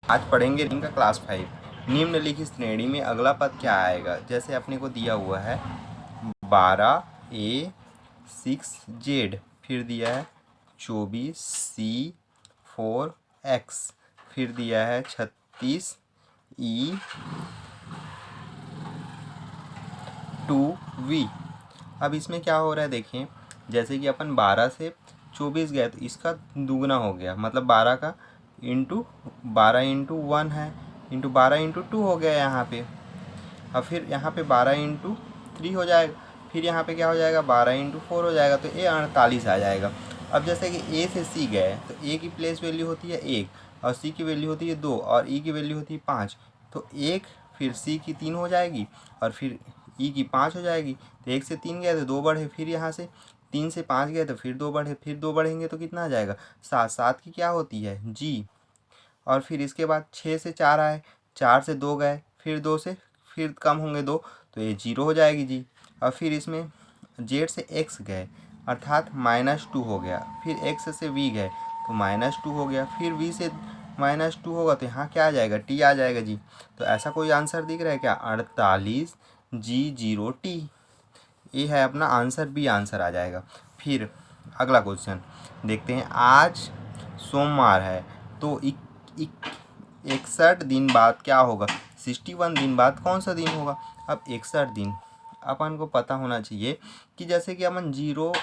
आज पढ़ेंगे रीजनिंग का क्लास 5। निम्नलिखित श्रेणी में अगला पद क्या आएगा। जैसे अपने को दिया हुआ है 12A 6Z, फिर दिया है 24C 4X, फिर दिया है 36E 2V। अब इसमें क्या हो रहा है देखें, जैसे कि अपन 12 से 24 गए तो इसका दुगना हो गया, मतलब 12 का इंटू 12 इंटू 1 है, इंटू 12 इंटू 2 हो गया यहाँ पे। अब फिर यहाँ पे 12 इंटू 3 हो जाएगा, फिर यहाँ पे क्या हो जाएगा 12 इंटू 4 हो जाएगा, तो ये 48 आ जाएगा। अब जैसे कि ए से सी गए तो ए की प्लेस वैल्यू होती है 1 और सी की वैल्यू होती है 2 और ई की वैल्यू होती है 5, तो 1 फिर सी की 3 हो जाएगी और फिर ई की 5 हो जाएगी। तो 1 से 3 गए तो 2 बढ़े, फिर यहाँ से 3 से 5 गए तो फिर 2 बढ़े, फिर 2 बढ़ेंगे तो कितना आ जाएगा 7। 7 की क्या होती है जी। और फिर इसके बाद 6 से 4 आए, 4 से 2 गए, फिर 2 से फिर कम होंगे 2, तो ये 0 हो जाएगी जी। और फिर इसमें जेड से एक्स गए अर्थात -2 हो गया, फिर एक्स से वी गए तो -2 हो गया, फिर वी से -2 होगा तो यहाँ क्या आ जाएगा टी आ जाएगा जी। तो ऐसा कोई आंसर दिख रहा है क्या 48G0T, ये है अपना आंसर, बी आंसर आ जाएगा। फिर अगला क्वेश्चन देखते हैं। आज सोमवार है तो 61 दिन बाद क्या होगा, 61 दिन बाद कौन सा दिन होगा। अब 61 दिन अपन को पता होना चाहिए कि जैसे कि अपन 0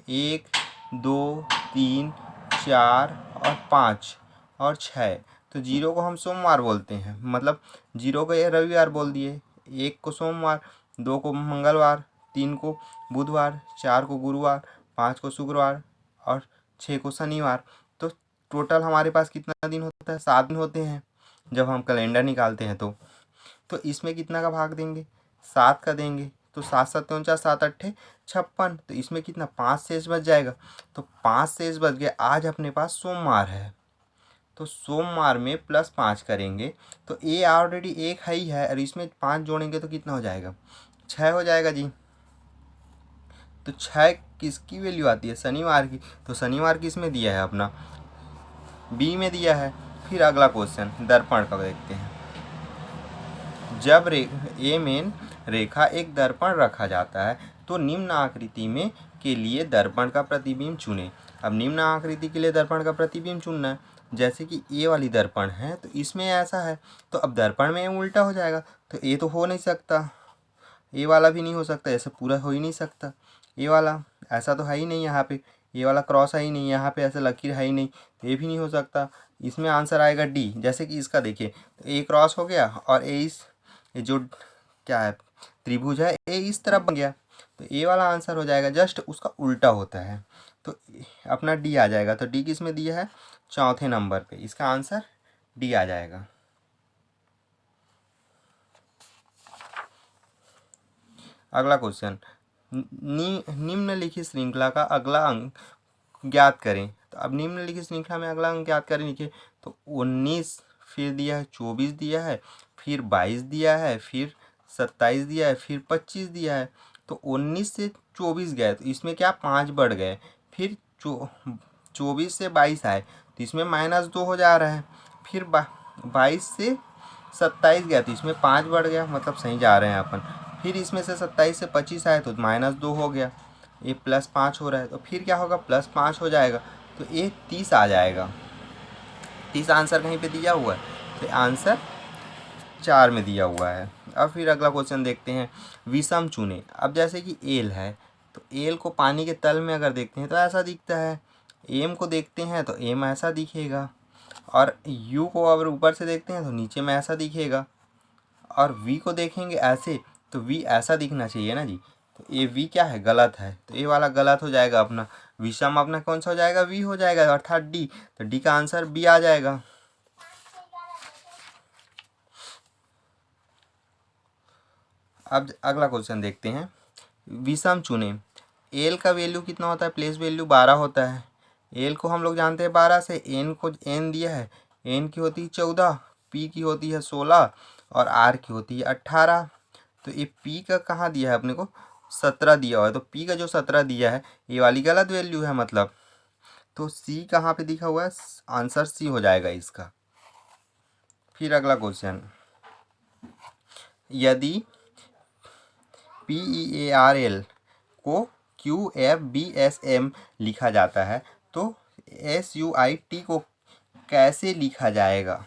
1 2 3 4 और 5 और 6, तो 0 को हम सोमवार बोलते हैं, मतलब 0 को ये रविवार बोल दिए, 1 को सोमवार, 2 को मंगलवार, 3 को बुधवार, 4 को गुरुवार, 5 को शुक्रवार और 6 को शनिवार। तो टोटल हमारे पास कितना दिन होता है 7 दिन होते हैं जब हम कैलेंडर निकालते हैं। तो इसमें कितना का भाग देंगे 7 का देंगे, तो 7 7 49, 7 8 56, तो इसमें कितना 5 शेष बच जाएगा। तो 5 शेष बच गया, आज अपने पास सोमवार है तो सोमवार में +5 करेंगे तो ये ऑलरेडी 1 है ही है और इसमें 5 जोड़ेंगे तो कितना हो जाएगा 6 हो जाएगा जी। तो 6 किसकी वैल्यू आती है शनिवार की, तो शनिवार किसमें दिया है अपना बी में दिया है। फिर अगला क्वेश्चन दर्पण का देखते हैं। जब ए में रेखा एक दर्पण रखा जाता है तो निम्न आकृति में के लिए दर्पण का प्रतिबिंब चुनें। अब निम्न आकृति के लिए दर्पण का प्रतिबिंब चुनना है, जैसे कि ए वाली दर्पण है तो इसमें ऐसा है, तो अब दर्पण में उल्टा हो जाएगा, तो ए तो हो नहीं सकता, ए वाला भी नहीं हो सकता, ऐसे पूरा हो ही नहीं सकता, ए वाला ऐसा तो है ही नहीं, यहाँ पे ये वाला क्रॉस है ही नहीं, यहाँ पे ऐसा लकीर है ही नहीं, तो ये भी नहीं हो सकता। इसमें आंसर आएगा डी। जैसे कि इसका देखिए तो ए क्रॉस हो गया और ए इस ये जो क्या है त्रिभुज है ए इस तरफ बन गया, तो ए वाला आंसर हो जाएगा, जस्ट उसका उल्टा होता है, तो अपना डी आ जाएगा। तो डी किस में दिया है चौथे नंबर पे, इसका आंसर डी आ जाएगा। अगला क्वेश्चन निम्नलिखित श्रृंखला का अगला अंक ज्ञात करें। तो अब निम्नलिखित श्रृंखला में अगला अंक ज्ञात करें लिखिए, तो 19 फिर दिया है, 24 दिया है, फिर 22 दिया है, फिर 27 दिया है, फिर 25 दिया है। तो 19 से 24 गए तो इसमें क्या 5 बढ़ गए, फिर 24 से 22 आए तो इसमें -2 हो जा रहा है, फिर 22 से 27 गया तो इसमें 5 बढ़ गया, मतलब सही जा रहे हैं अपन। फिर इसमें से 27 से 25 आए तो -2 हो गया, ये +5 हो रहा है, तो फिर क्या होगा +5 हो जाएगा, तो ये 30 आ जाएगा। 30 आंसर कहीं पे दिया हुआ है, तो आंसर 4 में दिया हुआ है। अब फिर अगला क्वेश्चन देखते हैं, विषम चुने। अब जैसे कि एल है तो एल को पानी के तल में अगर देखते हैं तो ऐसा दिखता है, एम को देखते हैं तो एम ऐसा दिखेगा, और यू को अगर ऊपर से देखते हैं तो नीचे में ऐसा दिखेगा, और वी को देखेंगे ऐसे तो वी ऐसा दिखना चाहिए ना जी। तो ये वी क्या है गलत है, तो ये वाला गलत हो जाएगा, अपना विषम अपना कौन सा हो जाएगा वी हो जाएगा, अर्थात डी। तो डी का आंसर बी आ जाएगा। अब अगला क्वेश्चन देखते हैं, विषम चुने। एल का वैल्यू कितना होता है प्लेस वैल्यू 12 होता है, एल को हम लोग जानते हैं 12 से, एन को एन दिया है, एन की होती है 14, पी की होती है 16 और आर की होती है 18। तो ये पी का कहाँ दिया है अपने को 17 दिया हुआ है, तो पी का जो 17 दिया है ये वाली गलत वैल्यू है मतलब, तो सी कहाँ पे दिखा हुआ है, आंसर सी हो जाएगा इसका। फिर अगला क्वेश्चन, यदि PEARL को QFBSM लिखा जाता है तो SUIT को कैसे लिखा जाएगा।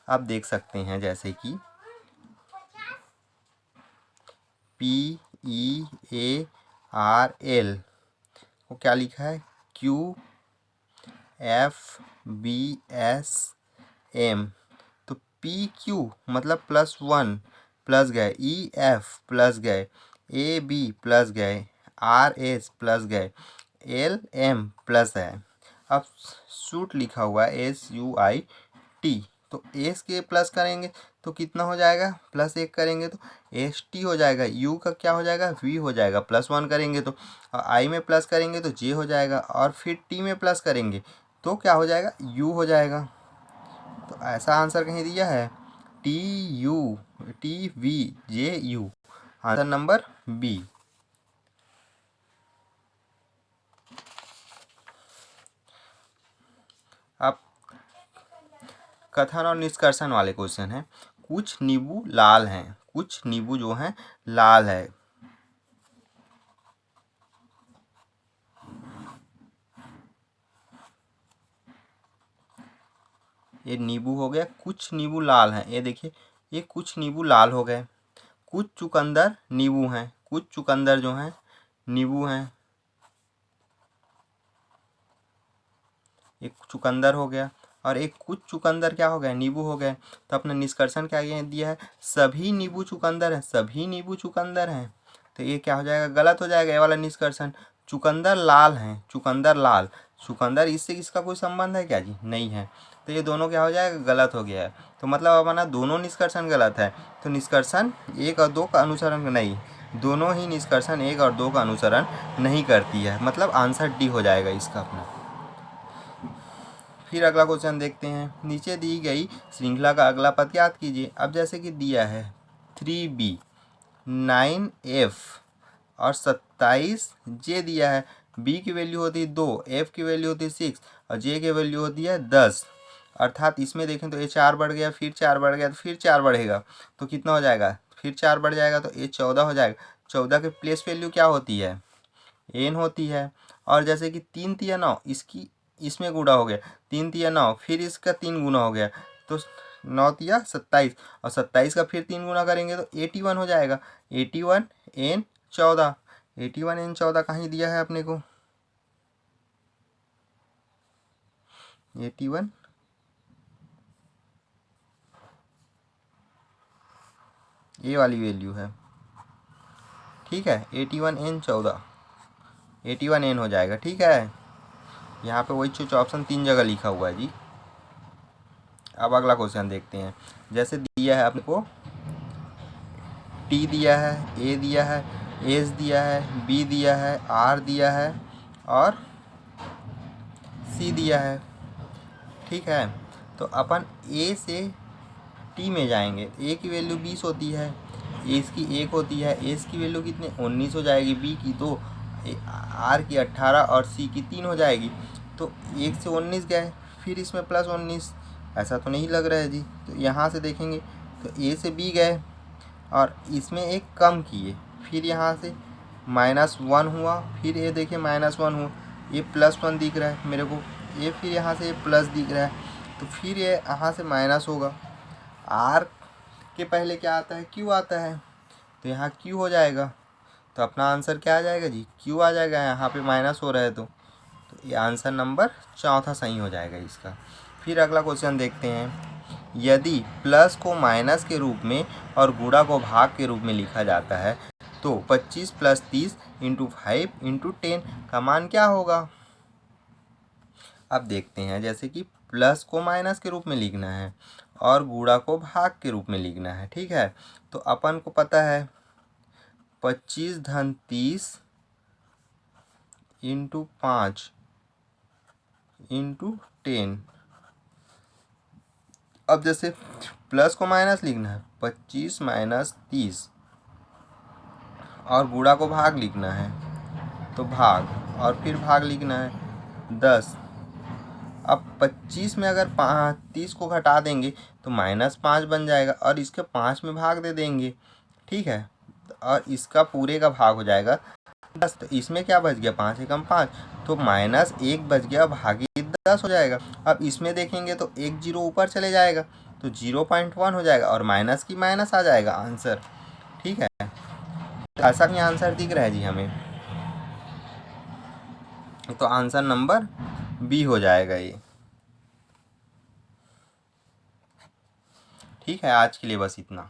आप देख सकते हैं जैसे कि PEARL को क्या लिखा है, QFBSM, तो PQ मतलब +1 प्लस गए, EF प्लस गए, AB प्लस गए, RS प्लस गए, LM प्लस है। अब सूट लिखा हुआ है SUIT, तो एस के प्लस करेंगे तो कितना हो जाएगा, +1 करेंगे तो ST हो जाएगा, U का क्या हो जाएगा, V हो जाएगा, +1 करेंगे तो I में प्लस करेंगे तो J हो जाएगा, और फिर T में प्लस करेंगे तो क्या हो जाएगा, U हो जाएगा। तो ऐसा आंसर कहीं दिया है, TUTVJU, आंसर नंबर बी। अब कथन और निष्कर्षण वाले क्वेश्चन है। कुछ नींबू लाल हैं, कुछ नींबू जो हैं लाल है। ये नींबू हो गया, कुछ नींबू लाल हैं, ये देखिए ये कुछ नींबू लाल हो गए। कुछ चुकंदर नींबू हैं, कुछ चुकंदर जो हैं नींबू हैं, एक चुकंदर हो गया, और एक कुछ चुकंदर क्या हो गया, नींबू हो गए। तो अपना निष्कर्षण क्या दिया है, सभी नींबू चुकंदर हैं, सभी नींबू चुकंदर हैं। तो ये क्या हो जाएगा, गलत हो जाएगा ये वाला निष्कर्षण। चुकंदर लाल हैं, चुकंदर लाल, चुकंदर इससे इसका कोई संबंध है क्या जी, नहीं है। तो ये दोनों क्या हो जाएगा, गलत हो गया है। तो मतलब अपना दोनों निष्कर्षण गलत है। तो निष्कर्षण 1 और 2 का अनुसरण नहीं, दोनों ही निष्कर्षण 1 और 2 का अनुसरण नहीं करती है, मतलब आंसर डी हो जाएगा इसका अपना। फिर अगला क्वेश्चन देखते हैं। नीचे दी गई श्रृंखला का अगला पद याद कीजिए। अब जैसे कि दिया है 3B, 9F और 27J दिया है। B की वैल्यू होती है 2, F की वैल्यू होती है 6 और J की वैल्यू होती है 10। अर्थात इसमें देखें तो ये 4 बढ़ गया, फिर 4 बढ़ गया, तो फिर 4 बढ़ेगा तो कितना हो जाएगा, फिर 4 बढ़ जाएगा तो ये 14 हो जाएगा। 14 के प्लेस वैल्यू क्या होती है, n होती है। और जैसे कि 3 तिया 9, इसकी इसमें गुणा हो गया, 3 तिया 9, फिर इसका 3 गुना हो गया तो 9 तिया 27, और 27 का फिर 3 गुना करेंगे तो 81 हो जाएगा। 81n14, 81n14 कहीं दिया है अपने को, 81 ये वाली वैल्यू है, ठीक है। 81n14, 81n हो जाएगा, ठीक है। यहाँ पे वही चूज ऑप्शन 3 जगह लिखा हुआ है जी। अब अगला क्वेश्चन देखते हैं। जैसे दिया है आपको T दिया है, A दिया है, S दिया है, B दिया है, R दिया है और C दिया है, ठीक है। तो अपन A से T में जाएंगे। A की वैल्यू 20 होती है, S की 1 होती है, S की वैल्यू कितने 19 हो जाएगी, B की 2, R की 18 और C की 3 हो जाएगी। तो 1 से 19 गए, फिर इसमें +19, ऐसा तो नहीं लग रहा है जी। तो यहाँ से देखेंगे तो A से B गए और इसमें एक कम किए, फिर यहाँ से -1 हुआ, फिर ये देखिए -1 हुआ, ये +1 दिख रहा है मेरे को, ये फिर यहाँ से ये प्लस दिख रहा है, तो फिर ये यहाँ से माइनस होगा। R के पहले क्या आता है, Q आता है, तो यहाँ Q हो जाएगा। तो अपना आंसर क्या आ जाएगा जी, Q आ जाएगा। यहाँ पे माइनस हो रहा है तो ये आंसर नंबर चौथा सही हो जाएगा इसका। फिर अगला क्वेश्चन देखते हैं। यदि प्लस को माइनस के रूप में और गुणा को भाग के रूप में लिखा जाता है तो 25 + 30 × 5 × 10 का मान क्या होगा। अब देखते हैं, जैसे कि प्लस को माइनस के रूप में लिखना है और गुणा को भाग के रूप में लिखना है, ठीक है। तो अपन को पता है 25 धन 30 × 5 × 10। अब जैसे प्लस को माइनस लिखना है 25 - 30 और गुणा को भाग लिखना है तो भाग, और फिर भाग लिखना है 10 अब 25 में अगर 30 को घटा देंगे तो -5 बन जाएगा और इसके 5 में भाग दे देंगे, ठीक है, और इसका पूरे का भाग हो जाएगा 10। तो इसमें क्या बच गया, 5 एकम 5, तो -1 बच गया, भागी 10 हो जाएगा। अब इसमें देखेंगे तो एक जीरो ऊपर चले जाएगा तो 0.1 हो जाएगा और माइनस की माइनस आ जाएगा आंसर, ठीक है। ऐसा नहीं आंसर दिख रहा है जी हमें, तो आंसर नंबर बी हो जाएगा ये, ठीक है। आज के लिए बस इतना।